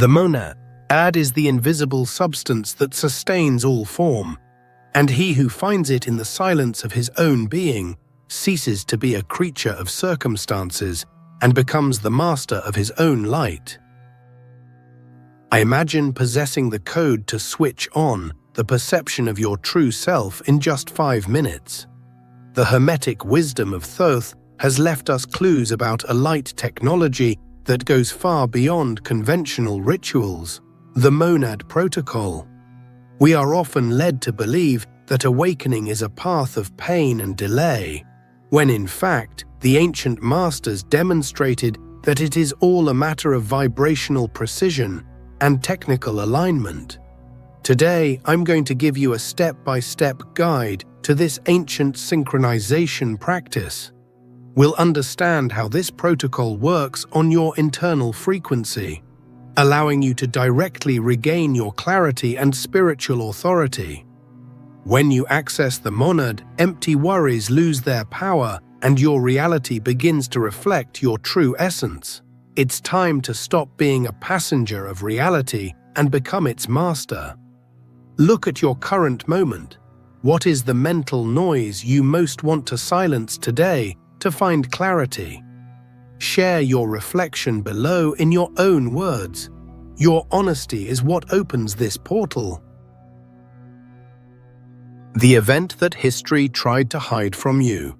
The monad is the invisible substance that sustains all form, and he who finds it in the silence of his own being ceases to be a creature of circumstances and becomes the master of his own light. I imagine possessing the code to switch on the perception of your true self in just 5 minutes. The Hermetic wisdom of Thoth has left us clues about a light technology that goes far beyond conventional rituals, the monad protocol. We are often led to believe that awakening is a path of pain and delay, when in fact the ancient masters demonstrated that it is all a matter of vibrational precision and technical alignment. Today, I'm going to give you a step-by-step guide to this ancient synchronization practice. We'll understand how this protocol works on your internal frequency, allowing you to directly regain your clarity and spiritual authority. When you access the monad, empty worries lose their power and your reality begins to reflect your true essence. It's time to stop being a passenger of reality and become its master. Look at your current moment. What is the mental noise you most want to silence today to find clarity? Share your reflection below in your own words. Your honesty is what opens this portal. The event that history tried to hide from you.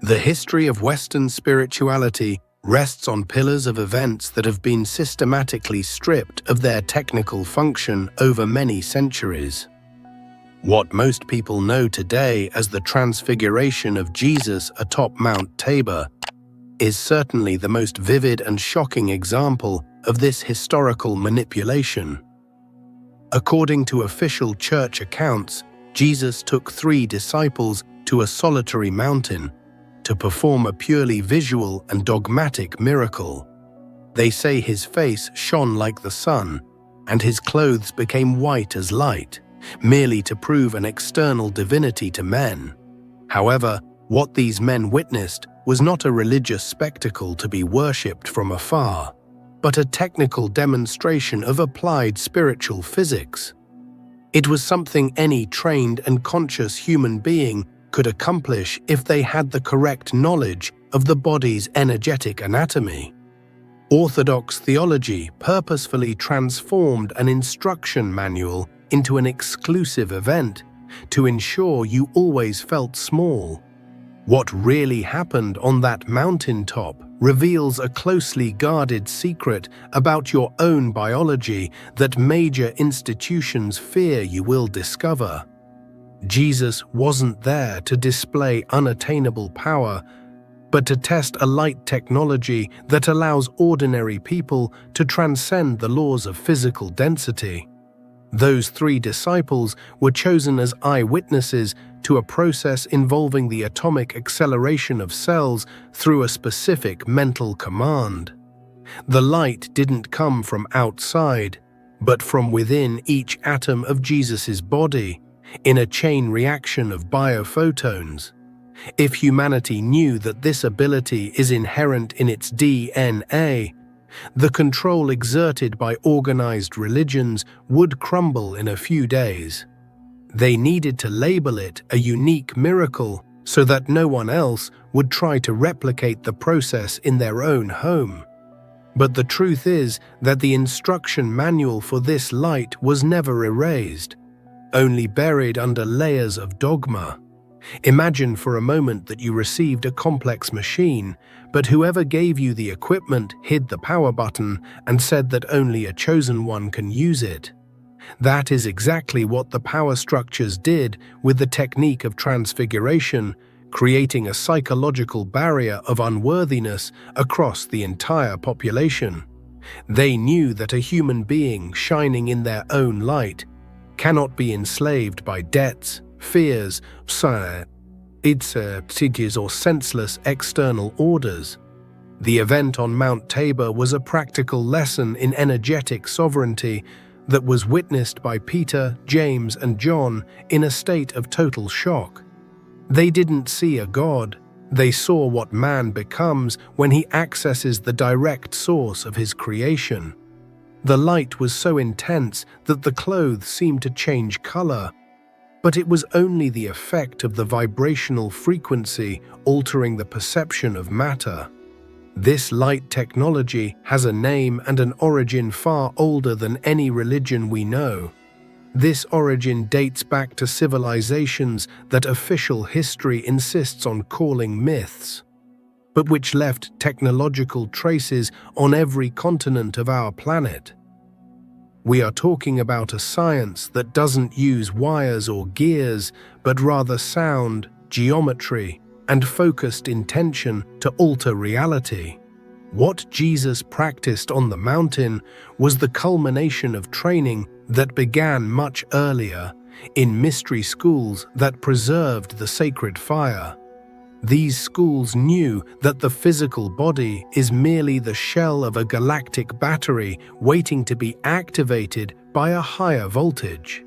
The history of Western spirituality rests on pillars of events that have been systematically stripped of their technical function over many centuries. What most people know today as the Transfiguration of Jesus atop Mount Tabor is certainly the most vivid and shocking example of this historical manipulation. According to official church accounts, Jesus took 3 disciples to a solitary mountain to perform a purely visual and dogmatic miracle. They say his face shone like the sun, and his clothes became white as light, merely to prove an external divinity to men. However, what these men witnessed was not a religious spectacle to be worshipped from afar, but a technical demonstration of applied spiritual physics. It was something any trained and conscious human being could accomplish if they had the correct knowledge of the body's energetic anatomy. Orthodox theology purposefully transformed an instruction manual into an exclusive event to ensure you always felt small. What really happened on that mountaintop reveals a closely guarded secret about your own biology that major institutions fear you will discover. Jesus wasn't there to display unattainable power, but to test a light technology that allows ordinary people to transcend the laws of physical density. Those 3 disciples were chosen as eyewitnesses to a process involving the atomic acceleration of cells through a specific mental command. The light didn't come from outside, but from within each atom of Jesus's body, in a chain reaction of biophotons. If humanity knew that this ability is inherent in its DNA, the control exerted by organized religions would crumble in a few days. They needed to label it a unique miracle so that no one else would try to replicate the process in their own home. But the truth is that the instruction manual for this light was never erased, only buried under layers of dogma. Imagine for a moment that you received a complex machine, but whoever gave you the equipment hid the power button and said that only a chosen one can use it. That is exactly what the power structures did with the technique of transfiguration, creating a psychological barrier of unworthiness across the entire population. They knew that a human being shining in their own light cannot be enslaved by debts, fears, cities or senseless external orders. The event on Mount Tabor was a practical lesson in energetic sovereignty that was witnessed by Peter, James, and John in a state of total shock. They didn't see a god, They saw what man becomes when he accesses the direct source of his creation. The light was so intense that the clothes seemed to change color, but it was only the effect of the vibrational frequency altering the perception of matter. This light technology has a name and an origin far older than any religion we know. This origin dates back to civilizations that official history insists on calling myths, but which left technological traces on every continent of our planet. We are talking about a science that doesn't use wires or gears, but rather sound, geometry, and focused intention to alter reality. What Jesus practiced on the mountain was the culmination of training that began much earlier in mystery schools that preserved the sacred fire. These schools knew that the physical body is merely the shell of a galactic battery waiting to be activated by a higher voltage.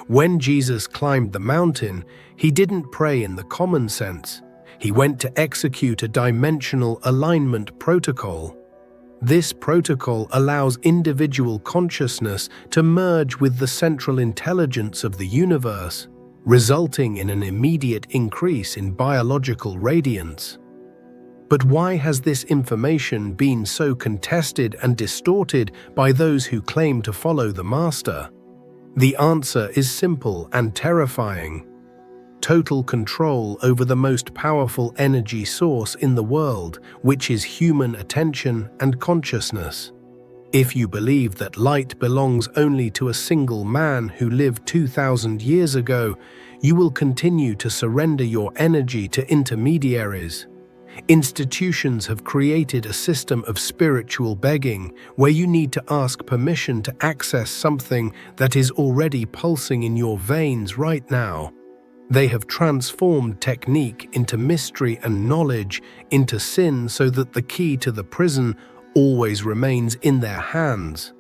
When Jesus climbed the mountain, he didn't pray in the common sense. He went to execute a dimensional alignment protocol. This protocol allows individual consciousness to merge with the central intelligence of the universe, resulting in an immediate increase in biological radiance. But why has this information been so contested and distorted by those who claim to follow the Master? The answer is simple and terrifying. Total control over the most powerful energy source in the world, which is human attention and consciousness. If you believe that light belongs only to a single man who lived 2,000 years ago, you will continue to surrender your energy to intermediaries. Institutions have created a system of spiritual begging where you need to ask permission to access something that is already pulsing in your veins right now. They have transformed technique into mystery and knowledge into sin so that the key to the prison always remains in their hands.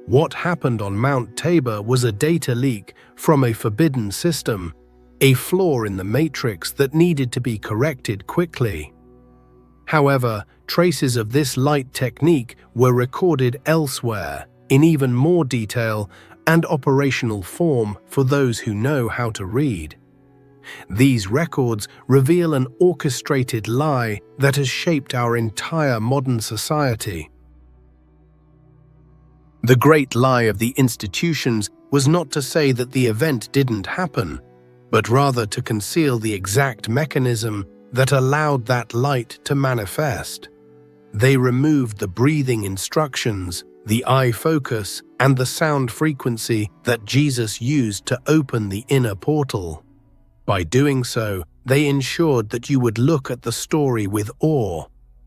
What happened on Mount Tabor was a data leak from a forbidden system, a flaw in the matrix that needed to be corrected quickly. However, traces of this light technique were recorded elsewhere, in even more detail and operational form for those who know how to read. These records reveal an orchestrated lie that has shaped our entire modern society. The great lie of the institutions was not to say that the event didn't happen, but rather to conceal the exact mechanism that allowed that light to manifest. They removed the breathing instructions, the eye focus, and the sound frequency that Jesus used to open the inner portal. By doing so, they ensured that you would look at the story with awe,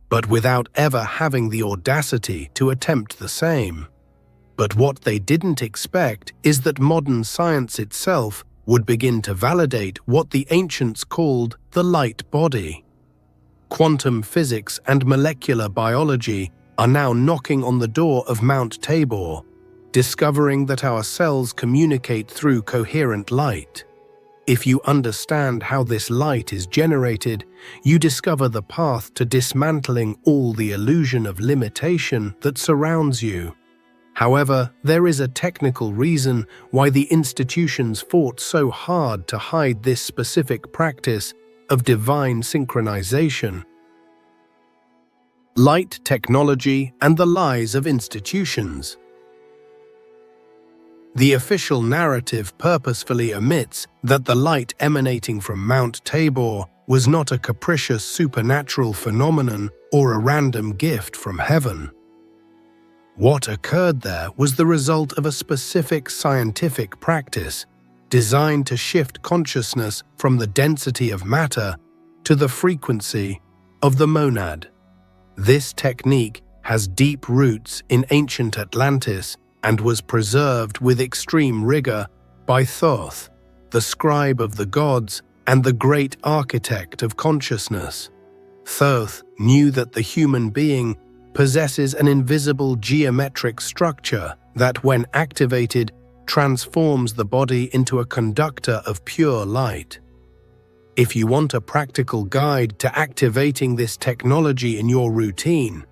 but without ever having the audacity to attempt the same. But what they didn't expect is that modern science itself would begin to validate what the ancients called the light body. Quantum physics and molecular biology are now knocking on the door of Mount Tabor, discovering that our cells communicate through coherent light. If you understand how this light is generated, you discover the path to dismantling all the illusion of limitation that surrounds you. However, there is a technical reason why the institutions fought so hard to hide this specific practice of divine synchronization. Light technology and the lies of institutions. The official narrative purposefully omits that the light emanating from Mount Tabor was not a capricious supernatural phenomenon or a random gift from heaven. What occurred there was the result of a specific scientific practice designed to shift consciousness from the density of matter to the frequency of the monad. This technique has deep roots in ancient Atlantis and was preserved with extreme rigor by Thoth, the scribe of the gods and the great architect of consciousness. Thoth knew that the human being possesses an invisible geometric structure that, when activated, transforms the body into a conductor of pure light. If you want a practical guide to activating this technology in your routine,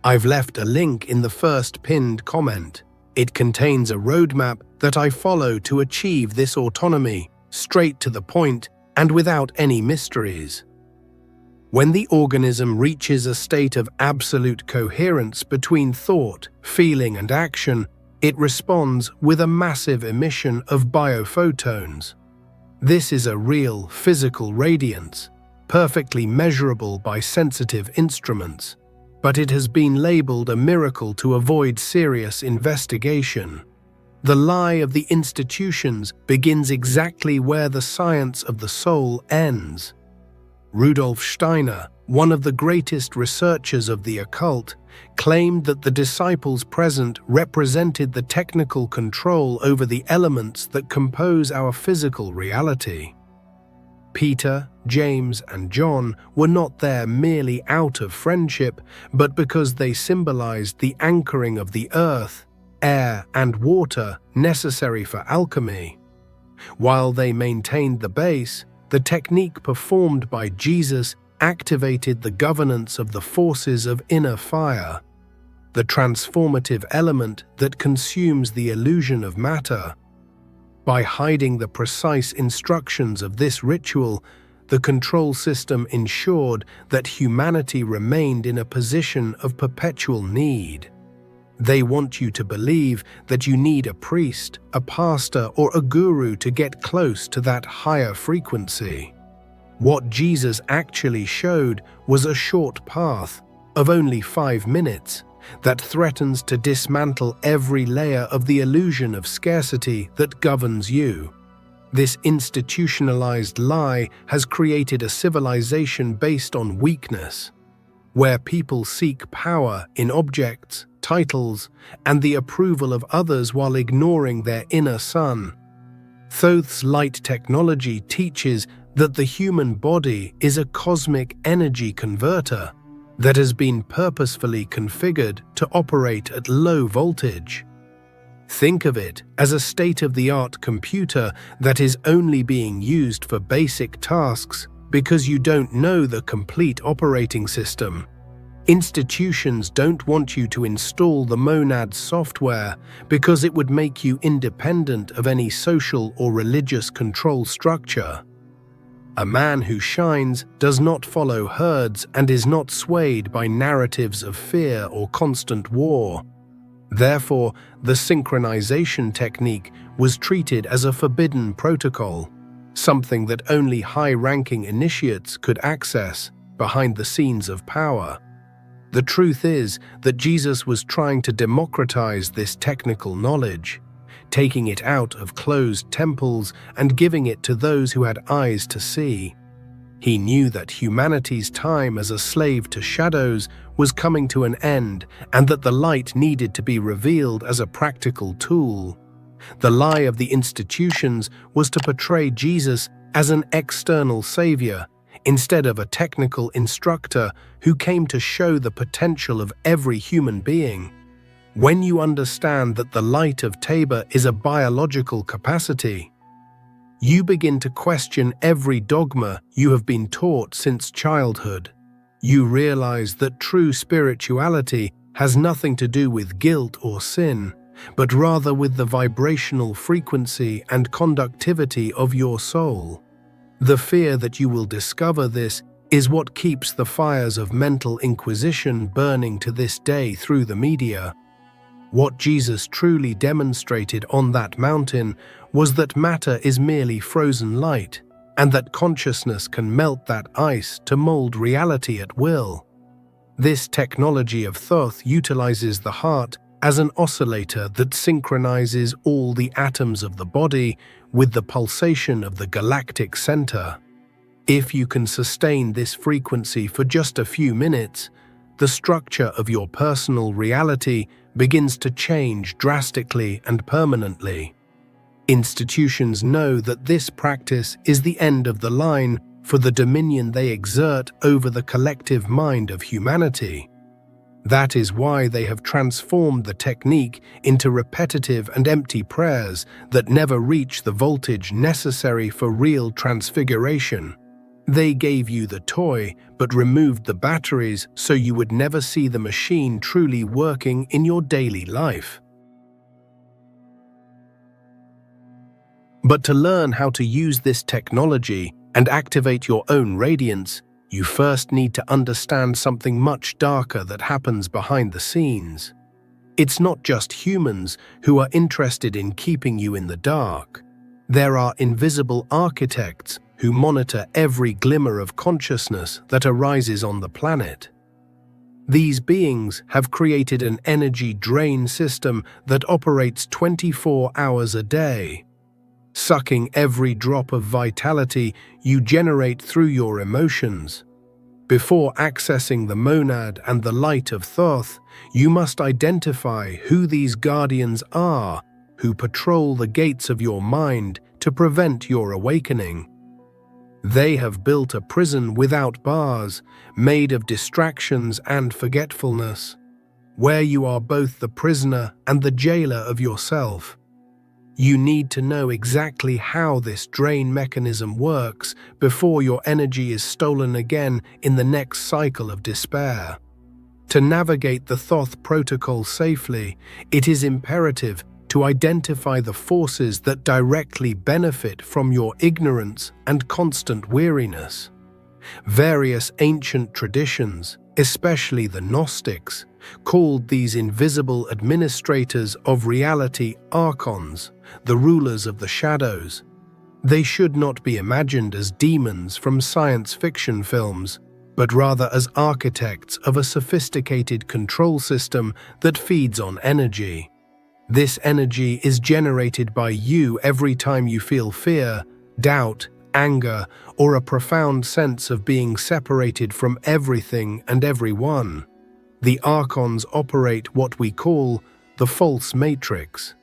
I've left a link in the first pinned comment. It contains a roadmap that I follow to achieve this autonomy, straight to the point and without any mysteries. When the organism reaches a state of absolute coherence between thought, feeling, and action, it responds with a massive emission of biophotons. This is a real physical radiance, perfectly measurable by sensitive instruments, but it has been labeled a miracle to avoid serious investigation. The lie of the institutions begins exactly where the science of the soul ends. Rudolf Steiner, one of the greatest researchers of the occult, claimed that the disciples present represented the technical control over the elements that compose our physical reality. Peter, James, and John were not there merely out of friendship, but because they symbolized the anchoring of the earth, air, and water necessary for alchemy. While they maintained the base, the technique performed by Jesus activated the governance of the forces of inner fire, the transformative element that consumes the illusion of matter. By hiding the precise instructions of this ritual, the control system ensured that humanity remained in a position of perpetual need. They want you to believe that you need a priest, a pastor, or a guru to get close to that higher frequency. What Jesus actually showed was a short path of only 5 minutes that threatens to dismantle every layer of the illusion of scarcity that governs you. This institutionalized lie has created a civilization based on weakness, where people seek power in objects, titles, and the approval of others while ignoring their inner sun. Thoth's light technology teaches that the human body is a cosmic energy converter that has been purposefully configured to operate at low voltage. Think of it as a state-of-the-art computer that is only being used for basic tasks because you don't know the complete operating system. Institutions don't want you to install the monad software because it would make you independent of any social or religious control structure. A man who shines does not follow herds and is not swayed by narratives of fear or constant war. Therefore, the synchronization technique was treated as a forbidden protocol, something that only high-ranking initiates could access behind the scenes of power. The truth is that Jesus was trying to democratize this technical knowledge, taking it out of closed temples and giving it to those who had eyes to see. He knew that humanity's time as a slave to shadows was coming to an end and that the light needed to be revealed as a practical tool. The lie of the institutions was to portray Jesus as an external savior instead of a technical instructor who came to show the potential of every human being. When you understand that the light of Tabor is a biological capacity, you begin to question every dogma you have been taught since childhood. You realize that true spirituality has nothing to do with guilt or sin, but rather with the vibrational frequency and conductivity of your soul. The fear that you will discover this is what keeps the fires of mental inquisition burning to this day through the media. What Jesus truly demonstrated on that mountain was that matter is merely frozen light, and that consciousness can melt that ice to mold reality at will. This technology of Thoth utilizes the heart as an oscillator that synchronizes all the atoms of the body with the pulsation of the galactic center. If you can sustain this frequency for just a few minutes, the structure of your personal reality begins to change drastically and permanently. Institutions know that this practice is the end of the line for the dominion they exert over the collective mind of humanity. That is why they have transformed the technique into repetitive and empty prayers that never reach the voltage necessary for real transfiguration. They gave you the toy, but removed the batteries so you would never see the machine truly working in your daily life. But to learn how to use this technology and activate your own radiance, you first need to understand something much darker that happens behind the scenes. It's not just humans who are interested in keeping you in the dark. There are invisible architects who monitor every glimmer of consciousness that arises on the planet. These beings have created an energy drain system that operates 24 hours a day, sucking every drop of vitality you generate through your emotions. Before accessing the monad and the light of Thoth, you must identify who these guardians are who patrol the gates of your mind to prevent your awakening. They have built a prison without bars, made of distractions and forgetfulness, where you are both the prisoner and the jailer of yourself. You need to know exactly how this drain mechanism works before your energy is stolen again in the next cycle of despair. To navigate the Thoth protocol safely, it is imperative to identify the forces that directly benefit from your ignorance and constant weariness. Various ancient traditions, especially the Gnostics, called these invisible administrators of reality Archons, the rulers of the shadows. They should not be imagined as demons from science fiction films, but rather as architects of a sophisticated control system that feeds on energy. This energy is generated by you every time you feel fear, doubt, anger, or a profound sense of being separated from everything and everyone. The Archons operate what we call the false matrix,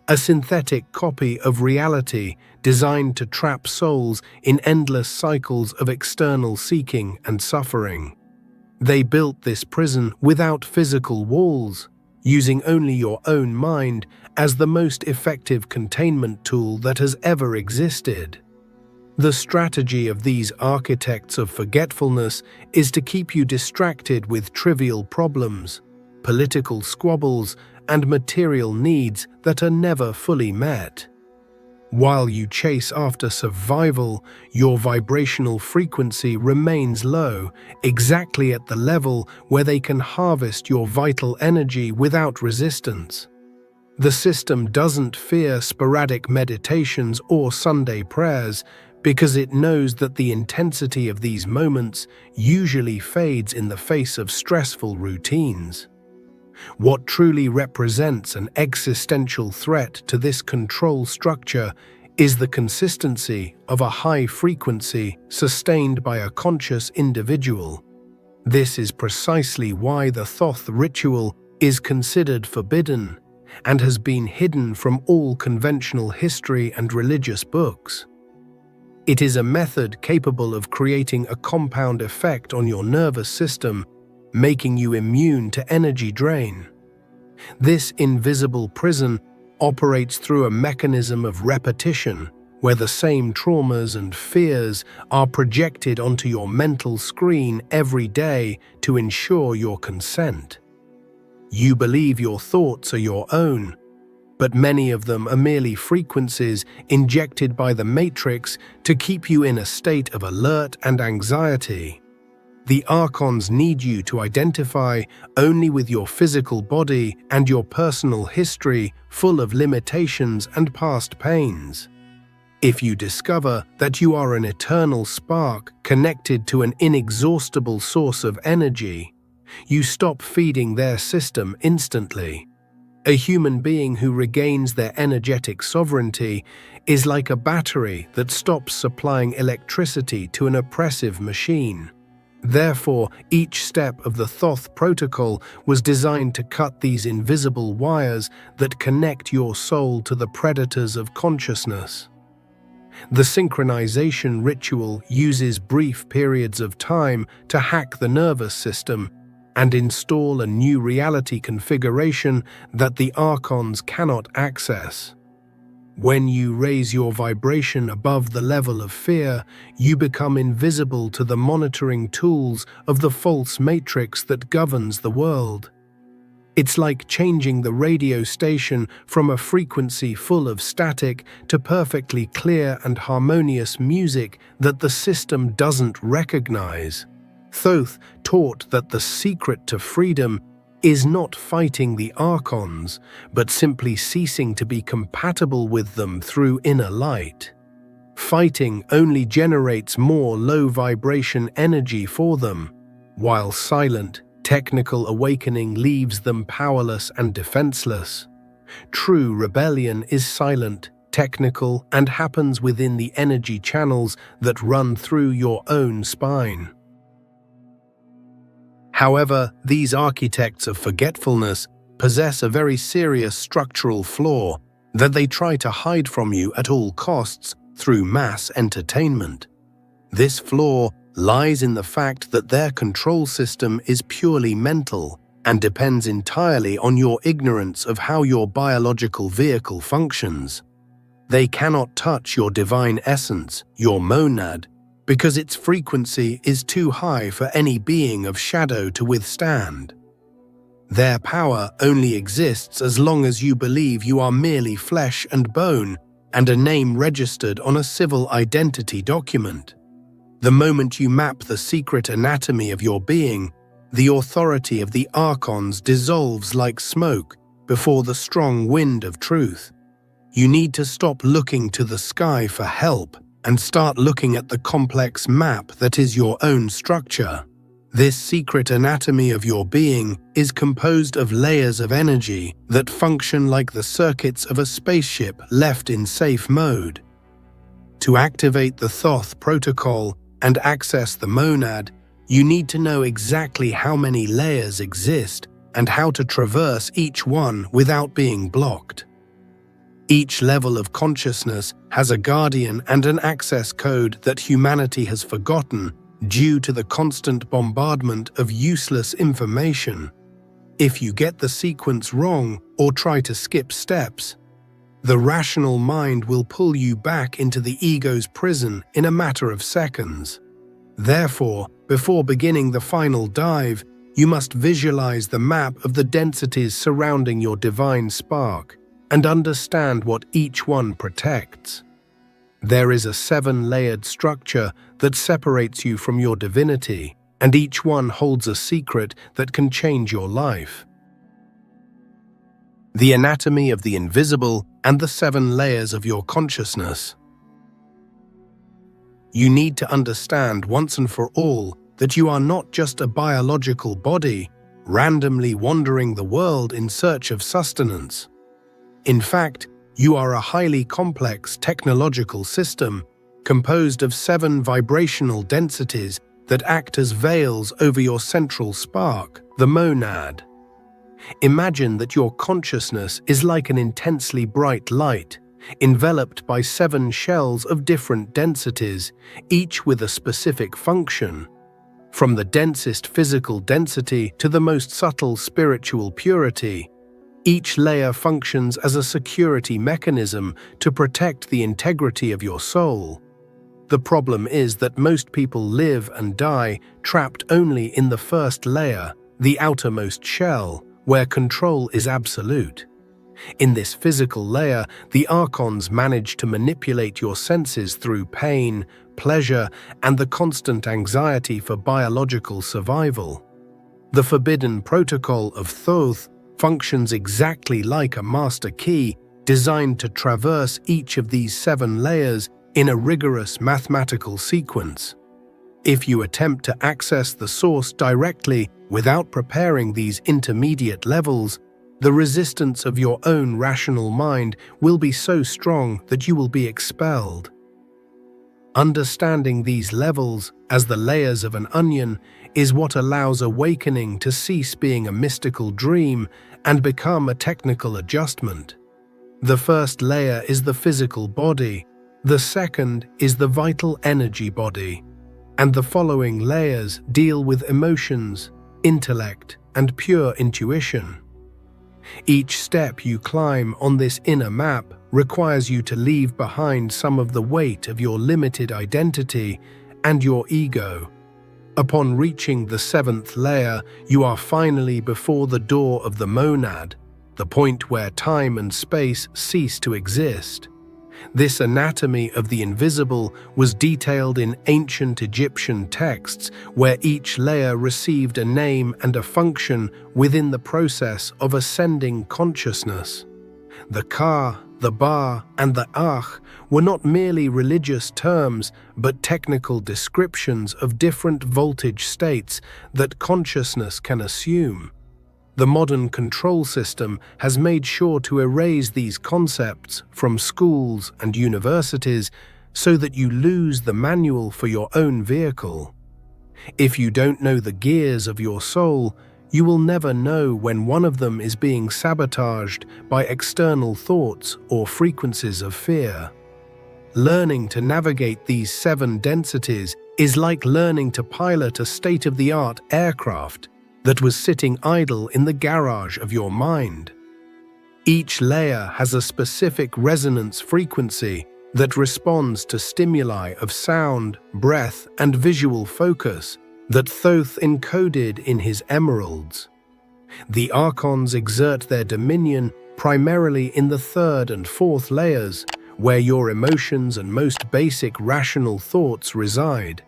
a synthetic copy of reality designed to trap souls in endless cycles of external seeking and suffering. They built this prison without physical walls, using only your own mind as the most effective containment tool that has ever existed. The strategy of these architects of forgetfulness is to keep you distracted with trivial problems, political squabbles, and material needs that are never fully met. While you chase after survival, your vibrational frequency remains low, exactly at the level where they can harvest your vital energy without resistance. The system doesn't fear sporadic meditations or Sunday prayers because it knows that the intensity of these moments usually fades in the face of stressful routines. What truly represents an existential threat to this control structure is the consistency of a high frequency sustained by a conscious individual. This is precisely why the Thoth ritual is considered forbidden and has been hidden from all conventional history and religious books. It is a method capable of creating a compound effect on your nervous system, making you immune to energy drain. This invisible prison operates through a mechanism of repetition, where the same traumas and fears are projected onto your mental screen every day to ensure your consent. You believe your thoughts are your own, but many of them are merely frequencies injected by the matrix to keep you in a state of alert and anxiety. The Archons need you to identify only with your physical body and your personal history full of limitations and past pains. If you discover that you are an eternal spark connected to an inexhaustible source of energy, you stop feeding their system instantly. A human being who regains their energetic sovereignty is like a battery that stops supplying electricity to an oppressive machine. Therefore, each step of the Thoth protocol was designed to cut these invisible wires that connect your soul to the predators of consciousness. The synchronization ritual uses brief periods of time to hack the nervous system and install a new reality configuration that the Archons cannot access. When you raise your vibration above the level of fear, you become invisible to the monitoring tools of the false matrix that governs the world. It's like changing the radio station from a frequency full of static to perfectly clear and harmonious music that the system doesn't recognize. Thoth taught that the secret to freedom is not fighting the Archons, but simply ceasing to be compatible with them through inner light. Fighting only generates more low-vibration energy for them, while silent, technical awakening leaves them powerless and defenseless. True rebellion is silent, technical, and happens within the energy channels that run through your own spine. However, these architects of forgetfulness possess a very serious structural flaw that they try to hide from you at all costs through mass entertainment. This flaw lies in the fact that their control system is purely mental and depends entirely on your ignorance of how your biological vehicle functions. They cannot touch your divine essence, your monad, because its frequency is too high for any being of shadow to withstand. Their power only exists as long as you believe you are merely flesh and bone and a name registered on a civil identity document. The moment you map the secret anatomy of your being, the authority of the Archons dissolves like smoke before the strong wind of truth. You need to stop looking to the sky for help and start looking at the complex map that is your own structure. This secret anatomy of your being is composed of layers of energy that function like the circuits of a spaceship left in safe mode. To activate the Thoth protocol and access the monad, you need to know exactly how many layers exist and how to traverse each one without being blocked. Each level of consciousness has a guardian and an access code that humanity has forgotten due to the constant bombardment of useless information. If you get the sequence wrong or try to skip steps, the rational mind will pull you back into the ego's prison in a matter of seconds. Therefore, before beginning the final dive, you must visualize the map of the densities surrounding your divine spark and understand what each one protects. There is a 7-layered structure that separates you from your divinity, and each one holds a secret that can change your life. The anatomy of the invisible and the 7 layers of your consciousness. You need to understand once and for all that you are not just a biological body randomly wandering the world in search of sustenance. In fact, you are a highly complex technological system composed of 7 vibrational densities that act as veils over your central spark, the monad. Imagine that your consciousness is like an intensely bright light, enveloped by 7 shells of different densities, each with a specific function. From the densest physical density to the most subtle spiritual purity, each layer functions as a security mechanism to protect the integrity of your soul. The problem is that most people live and die trapped only in the first layer, the outermost shell, where control is absolute. In this physical layer, the Archons manage to manipulate your senses through pain, pleasure, and the constant anxiety for biological survival. The forbidden protocol of Thoth functions exactly like a master key designed to traverse each of these 7 layers in a rigorous mathematical sequence. If you attempt to access the source directly without preparing these intermediate levels, the resistance of your own rational mind will be so strong that you will be expelled. Understanding these levels as the layers of an onion is what allows awakening to cease being a mystical dream and become a technical adjustment. The first layer is the physical body, the second is the vital energy body, and the following layers deal with emotions, intellect, and pure intuition. Each step you climb on this inner map requires you to leave behind some of the weight of your limited identity and your ego. Upon reaching the seventh layer, you are finally before the door of the monad, the point where time and space cease to exist. This anatomy of the invisible was detailed in ancient Egyptian texts, where each layer received a name and a function within the process of ascending consciousness. The Ka, the Ba, and the Ach were not merely religious terms, but technical descriptions of different voltage states that consciousness can assume. The modern control system has made sure to erase these concepts from schools and universities so that you lose the manual for your own vehicle. If you don't know the gears of your soul, you will never know when one of them is being sabotaged by external thoughts or frequencies of fear. Learning to navigate these 7 densities is like learning to pilot a state-of-the-art aircraft that was sitting idle in the garage of your mind. Each layer has a specific resonance frequency that responds to stimuli of sound, breath, and visual focus that Thoth encoded in his emeralds. The Archons exert their dominion primarily in the 3rd and 4th layers, where your emotions and most basic rational thoughts reside.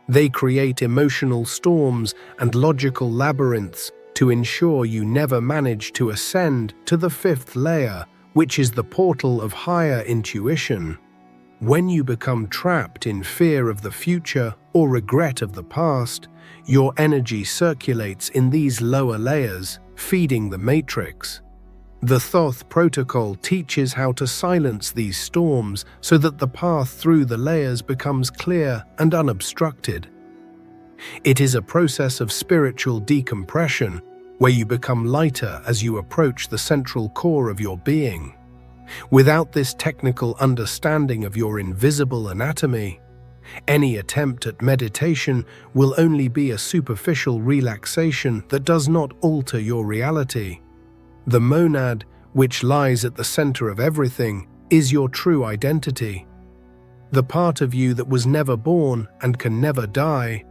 They create emotional storms and logical labyrinths to ensure you never manage to ascend to the 5th layer, which is the portal of higher intuition. When you become trapped in fear of the future or regret of the past, your energy circulates in these lower layers, feeding the matrix. The Thoth protocol teaches how to silence these storms so that the path through the layers becomes clear and unobstructed. It is a process of spiritual decompression, where you become lighter as you approach the central core of your being. Without this technical understanding of your invisible anatomy, any attempt at meditation will only be a superficial relaxation that does not alter your reality. The monad, which lies at the center of everything, is your true identity. The part of you that was never born and can never die,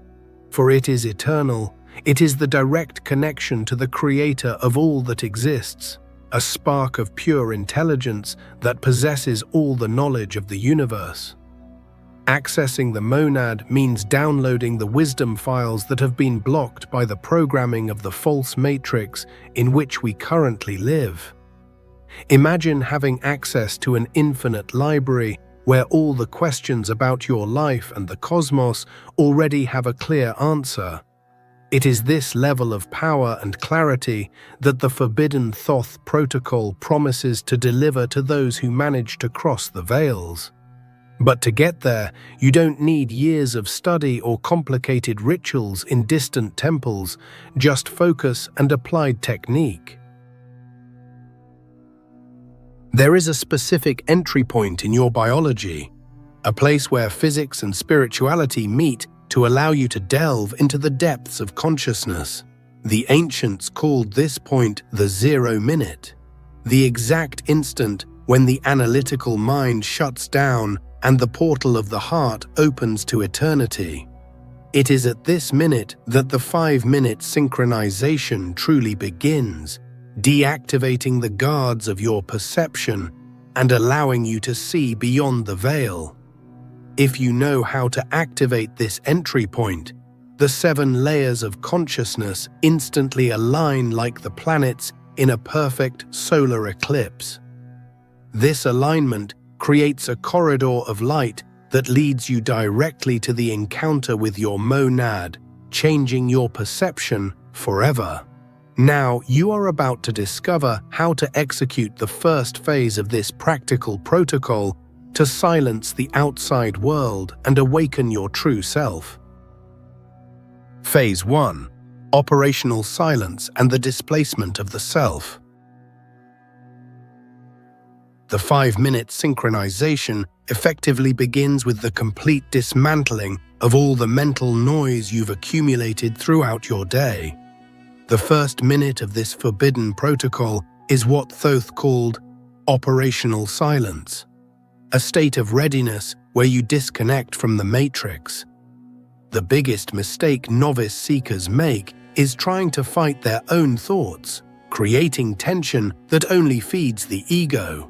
for it is eternal. It is the direct connection to the creator of all that exists, a spark of pure intelligence that possesses all the knowledge of the universe. Accessing the monad means downloading the wisdom files that have been blocked by the programming of the false matrix in which we currently live. Imagine having access to an infinite library where all the questions about your life and the cosmos already have a clear answer. It is this level of power and clarity that the Forbidden Thoth protocol promises to deliver to those who manage to cross the veils. But to get there, you don't need years of study or complicated rituals in distant temples, just focus and applied technique. There is a specific entry point in your biology, a place where physics and spirituality meet to allow you to delve into the depths of consciousness. The ancients called this point the 0 minute, the exact instant when the analytical mind shuts down and the portal of the heart opens to eternity. It is at this minute that the 5-minute synchronization truly begins, deactivating the guards of your perception and allowing you to see beyond the veil. If you know how to activate this entry point, the 7 layers of consciousness instantly align like the planets in a perfect solar eclipse. This alignment creates a corridor of light that leads you directly to the encounter with your monad, changing your perception forever. Now, you are about to discover how to execute the first phase of this practical protocol to silence the outside world and awaken your true self. Phase 1. Operational silence and the displacement of the self. The 5-minute synchronization effectively begins with the complete dismantling of all the mental noise you've accumulated throughout your day. The first minute of this forbidden protocol is what Thoth called Operational silence, a state of readiness where you disconnect from the matrix. The biggest mistake novice seekers make is trying to fight their own thoughts, creating tension that only feeds the ego.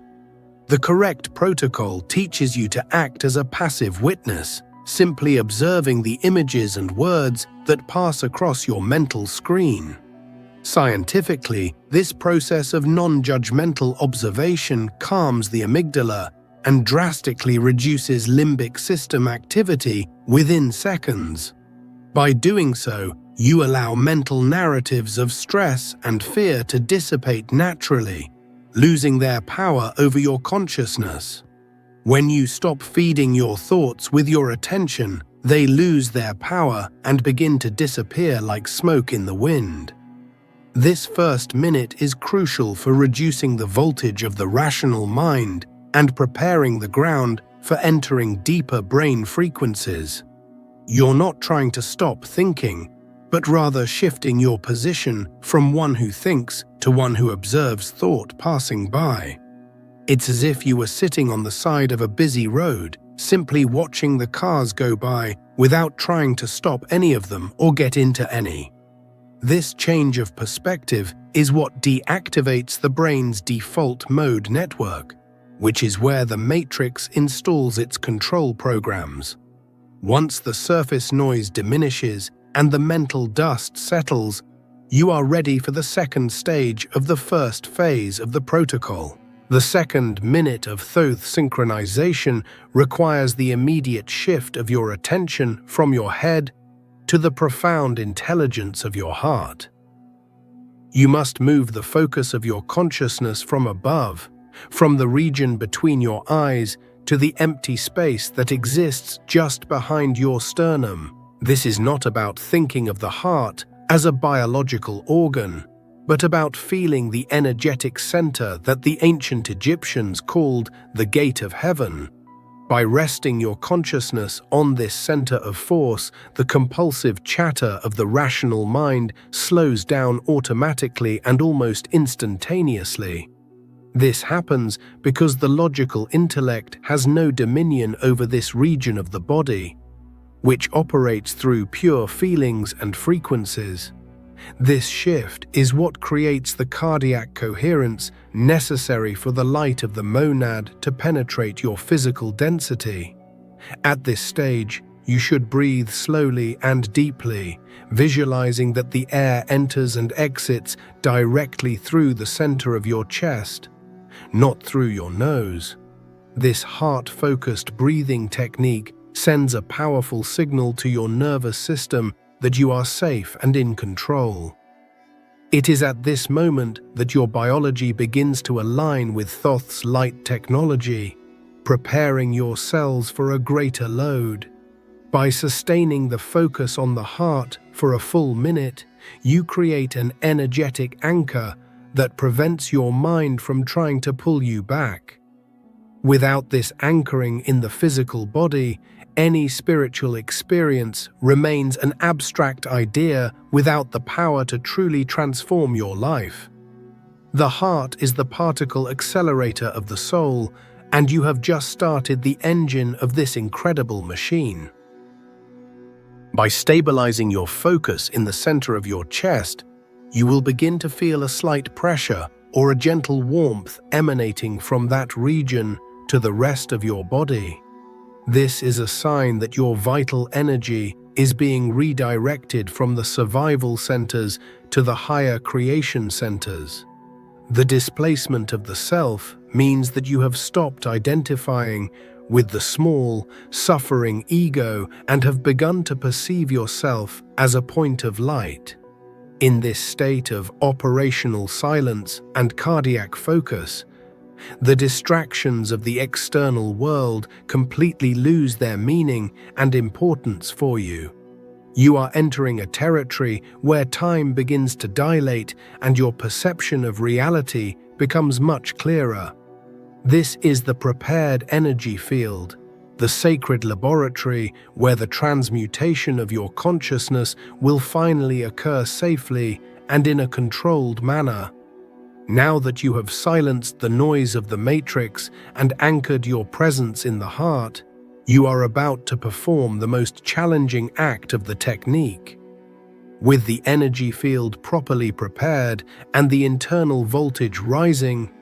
The correct protocol teaches you to act as a passive witness, simply observing the images and words that pass across your mental screen. Scientifically, this process of non-judgmental observation calms the amygdala and drastically reduces limbic system activity within seconds. By doing so, you allow mental narratives of stress and fear to dissipate naturally, losing their power over your consciousness. When you stop feeding your thoughts with your attention, they lose their power and begin to disappear like smoke in the wind. This first minute is crucial for reducing the voltage of the rational mind and preparing the ground for entering deeper brain frequencies. You're not trying to stop thinking, but rather shifting your position from one who thinks to one who observes thought passing by. It's as if you were sitting on the side of a busy road, simply watching the cars go by without trying to stop any of them or get into any. This change of perspective is what deactivates the brain's default mode network, which is where the matrix installs its control programs. Once the surface noise diminishes and the mental dust settles, you are ready for the second stage of the first phase of the protocol. The second minute of Thoth synchronization requires the immediate shift of your attention from your head to the profound intelligence of your heart. You must move the focus of your consciousness from above, from the region between your eyes to the empty space that exists just behind your sternum. This is not about thinking of the heart as a biological organ, but about feeling the energetic center that the ancient Egyptians called the gate of heaven. By resting your consciousness on this center of force, the compulsive chatter of the rational mind slows down automatically and almost instantaneously. This happens because the logical intellect has no dominion over this region of the body, which operates through pure feelings and frequencies. This shift is what creates the cardiac coherence necessary for the light of the monad to penetrate your physical density. At this stage, you should breathe slowly and deeply, visualizing that the air enters and exits directly through the center of your chest, not through your nose. This heart-focused breathing technique sends a powerful signal to your nervous system that you are safe and in control. It is at this moment that your biology begins to align with Thoth's light technology, preparing your cells for a greater load. By sustaining the focus on the heart for a full minute, you create an energetic anchor that prevents your mind from trying to pull you back. Without this anchoring in the physical body, any spiritual experience remains an abstract idea without the power to truly transform your life. The heart is the particle accelerator of the soul, and you have just started the engine of this incredible machine. By stabilizing your focus in the center of your chest, you will begin to feel a slight pressure or a gentle warmth emanating from that region to the rest of your body. This is a sign that your vital energy is being redirected from the survival centers to the higher creation centers. The displacement of the self means that you have stopped identifying with the small, suffering ego and have begun to perceive yourself as a point of light. In this state of operational silence and cardiac focus, the distractions of the external world completely lose their meaning and importance for you. You are entering a territory where time begins to dilate and your perception of reality becomes much clearer. This is the prepared energy field, the sacred laboratory where the transmutation of your consciousness will finally occur safely and in a controlled manner. Now that you have silenced the noise of the matrix and anchored your presence in the heart, you are about to perform the most challenging act of the technique. With the energy field properly prepared and the internal voltage rising,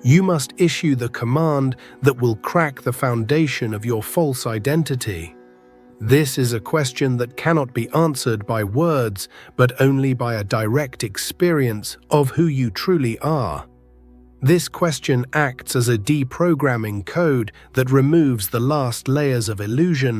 you must issue the command that will crack the foundation of your false identity. This is a question that cannot be answered by words, but only by a direct experience of who you truly are. This question acts as a deprogramming code that removes the last layers of illusion